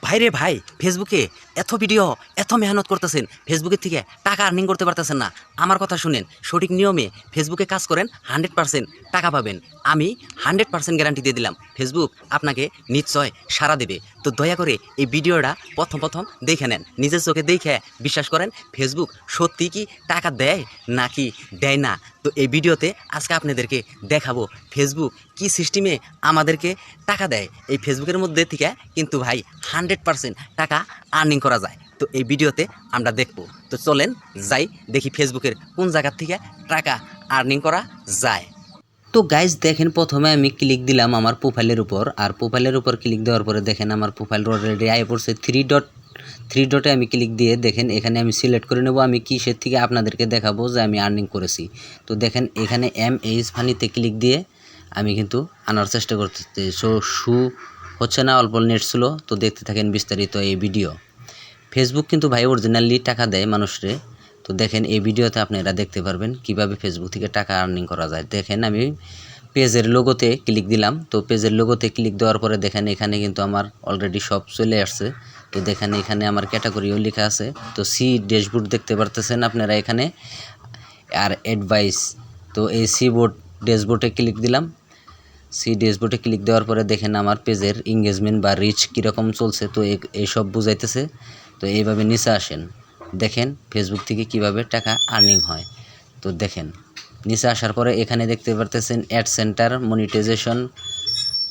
ভাইরে ভাই, ফেসবুকে এত ভিডিও, এত মেহনত করতেছেন, ফেসবুকের থেকে টাকা আর্নিং করতে পারতেছেন না। আমার কথা শুনেন, সঠিক নিয়মে ফেসবুকে কাজ করেন, 100% টাকা পাবেন। আমি 100% গ্যারান্টি দিয়ে দিলাম, ফেসবুক আপনাকে নিশ্চয় সাড়া দেবে। তো দয়া করে এই ভিডিওটা প্রথম দেখে নেন, নিজের চোখে দেখে বিশ্বাস করেন ফেসবুক সত্যি কি টাকা দেয় নাকি দেয় না। তো এই ভিডিওতে আজকে আপনাদেরকে দেখাবো ফেসবুক কি সিস্টেমে আমাদেরকে টাকা দেয়। এই ফেসবুকের মধ্যে থেকে কিন্তু ভাই 100% টাকা আর্নিং করা যায়। তো এই ভিডিওতে আমরা দেখব। তো চলেন যাই দেখি ফেসবুকের কোন জায়গা থেকে টাকা আর্নিং করা যায়। তো গাইজ দেখেন, প্রথমে আমি ক্লিক দিলাম আমার প্রোফাইলের উপর, আর প্রোফাইলের উপর ক্লিক দেওয়ার পরে দেখেন আমার প্রোফাইল অলরেডি আয় পড়ছে থ্রি ডটে আমি ক্লিক দিয়ে দেখেন এখানে আমি সিলেক্ট করে নেব আমি কিসের থেকে আপনাদেরকে দেখাবো যে আমি আর্নিং করেছি। তো দেখেন এখানে MH ফানিতে ক্লিক দিয়ে আমি কিন্তু আনার চেষ্টা করতেছি। শু হচ্ছে না, অল্প নেট ছিল। তো দেখতে থাকেন বিস্তারিত এই ভিডিও। ফেসবুক কিন্তু ভাই অরিজিনালি টাকা দেয় মানুষরে। তো দেখেন এই ভিডিওতে আপনারা দেখতে পারবেন কিভাবে ফেসবুক থেকে টাকা আর্নিং করা যায়। দেখেন আমি পেজের লোগোতে ক্লিক দিলাম। তো পেজের লোগোতে ক্লিক দেওয়ার পরে দেখেন এখানে কিন্তু আমার অলরেডি সব চলে আসছে। তো দেখেন এখানে আমার ক্যাটাগরিও লেখা আছে। তো সি ড্যাশবোর্ড দেখতে পারতেছেন আপনারা এখানে, আর অ্যাডভাইস। তো এই সি ড্যাশবোর্ডে ক্লিক দিলাম। সি ড্যাশবোর্ডে ক্লিক দেওয়ার পরে দেখেন আমার পেজের এঙ্গেজমেন্ট বা রিচ কীরকম চলছে। তো এইসব বুঝাইতেছে। তো এইভাবে নিচে আসেন, দেখেন ফেসবুক থেকে কিভাবে টাকা আর্নিং হয়। তো দেখেন নিচে আসার পরে এখানে দেখতে পারতেছেন অ্যাড সেন্টার মনিটাইজেশন।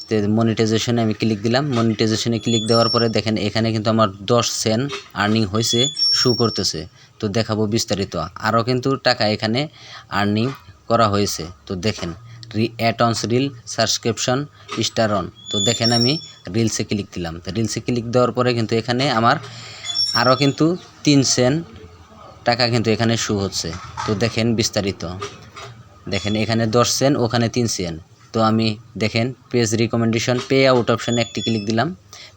তো মনিটাইজেশনে আমি ক্লিক দিলাম। মনিটাইজেশনে ক্লিক দেওয়ার পরে দেখেন এখানে কিন্তু আমার 10 সেন্ট আর্নিং হয়েছে, শু করতেছে। তো দেখাবো বিস্তারিত। আরও কিন্তু টাকা এখানে আর্নিং করা হয়েছে। তো দেখেন অ্যাটনস রিল সাবস্ক্রিপশন স্টার অন। তো দেখেন আমি রিলসে ক্লিক দিলাম। তো রিলসে ক্লিক দেওয়ার পরে কিন্তু এখানে আমার আরও কিন্তু 3 সেন্ট টাকা কিন্তু এখানে শু হচ্ছে। তো দেখেন বিস্তারিত। দেখেন এখানে 10 সেন্ট, ওখানে 3 সেন্ট। তো আমি দেখেন পেজ রিকমেন্ডেশন পে আউট অপশানে একটি ক্লিক দিলাম।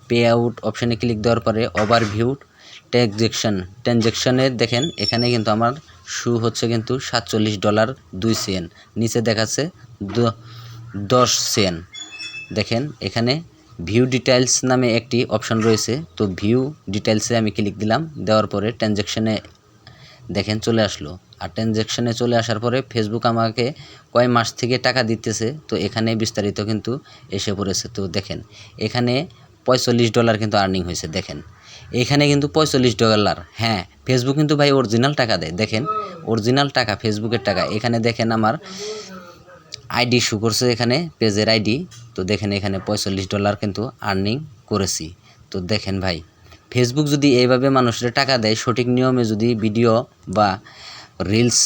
পে আউট অপশানে ক্লিক দেওয়ার পরে ওভারভিউ ট্রানজ্যাকশানে দেখেন এখানে কিন্তু আমার শু হচ্ছে কিন্তু $47.2। নিচে দেখাচ্ছে 10 সেন্ট। দেখেন এখানে ভিউ ডিটেইলস নামে একটি অপশন রয়েছে। তো ভিউ ডিটেইলসে আমি ক্লিক দিলাম। দেওয়ার পরে ট্রানজ্যাকশানে দেখেন চলে আসলো। আর ট্রানজ্যাকশানে চলে আসার পরে ফেসবুক আমাকে কয় মাস থেকে টাকা দিতেছে। তো এখানে বিস্তারিত কিন্তু এসে পড়েছে। তো দেখেন এখানে $45 কিন্তু আর্নিং হয়েছে। দেখেন এখানে কিন্তু $45। হ্যাঁ, ফেসবুক কিন্তু ভাই অরিজিনাল টাকা দেয়। দেখেন অরিজিনাল টাকা, ফেসবুকের টাকা। এখানে দেখেন আমার আইডি শো করছে, এখানে পেজের আইডি। তো দেখেন এখানে $45 কিন্তু আর্নিং করেছি। তো দেখেন ভাই, ফেসবুক যদি এইভাবে মানুষের টাকা দেয়, সঠিক নিয়মে যদি ভিডিও বা রিলস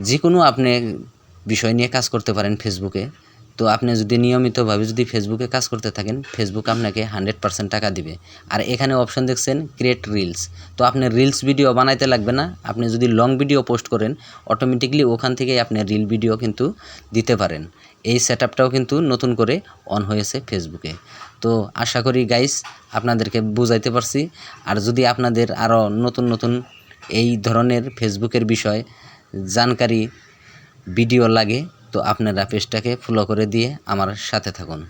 যে কোনো আপনি বিষয় নিয়ে কাজ করতে পারেন ফেসবুকে। তো আপনি যদি নিয়মিতভাবে যদি ফেসবুকে কাজ করতে থাকেন, ফেসবুক আপনাকে 100% টাকা দিবে। আর এখানে অপশন দেখছেন ক্রিয়েট রিলস। তো আপনি রিলস ভিডিও বানাইতে লাগবে না। আপনি যদি লং ভিডিও পোস্ট করেন, অটোমেটিকলি ওখান থেকেই আপনি রিল ভিডিও কিন্তু দিতে পারেন। এই সেটআপটাও কিন্তু নতুন করে অন হয়েছে ফেসবুকে। তো আশা করি গাইস আপনাদেরকে বুঝাইতে পারছি। আর যদি আপনাদের আরও নতুন এই ধরনের ফেসবুকের বিষয় জানকারি ভিডিও লাগে, তো আপনারা পেজটাকে ফলো করে দিয়ে আমার সাথে থাকুন।